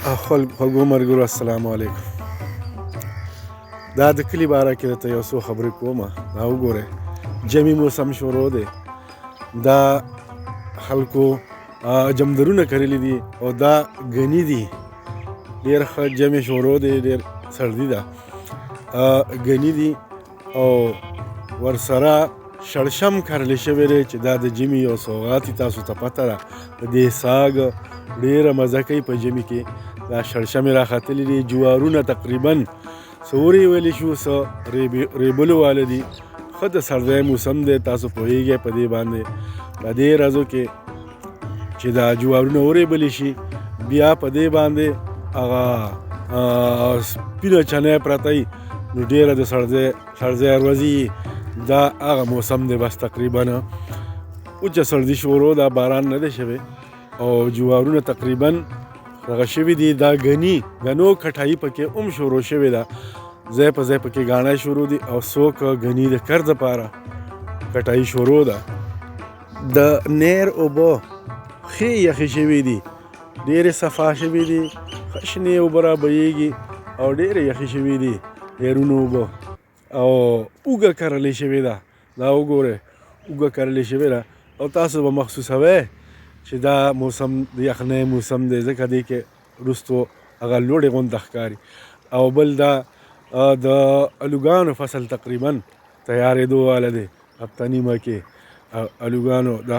خوږو ملګرو السلام علیکم. دا د کلي باره کې درته یو څو خبرې کوم. دا وګورئ جمعي موسم شروع دی. دا خلکو جمدرونه کرلي دي او دا ګني دي. ډېر ښه جمع شروع دی، ډېر سردي ده. ګني دي او ورسره شړشم کرلی شوی دی چې دا د ژمي یو سوغات وي. تاسو ته پته ده د دې ساګ ډېره مزه کوي په ژمي کې. دا شړشمې راختلي دي. جوارونه تقریبا څه ورې ویلی شو څه ریبلو واله دي. ښه د سردی موسم دی، تاسو پوهیږئ په دې باندې. په دې ورځو کې چې دا جوارونه وریبلی شي بیا په دې باندې هغه سپینه چنی پرته وي نو ډېره د سړځی ورځې دا هغه موسم دی. بس تقریبا وچه سردي شروع ده، باران نه دی شوی او جوارونه تقریبا دغه شوي دي. دا ګنو کټایي پکې هم شروع شوې ده. ځای په ځای پکې ګاڼی شروع دي او څوک ګني د کر دپاره کټایي شروع ده. د نیر اوبه ښې یخې شوي دي، ډېرې صفا شوي دي، ښه شنې اوبه را بهیږي او ډېرې یخې شوي دي نیرونو اوبه. او اوږه کرلې شوې ده. دا وګورئ اوږه کرلې شوې ده او تاسو به محسوسوئ چې دا موسم د یخنۍ موسم دی، ځکه دې کې وروستو هغه لوړې غونته ښکاري. او بل دا د الوګانو فصل تقریبا تیارېدو واله دی. هفته نیمه کې الوګانو دا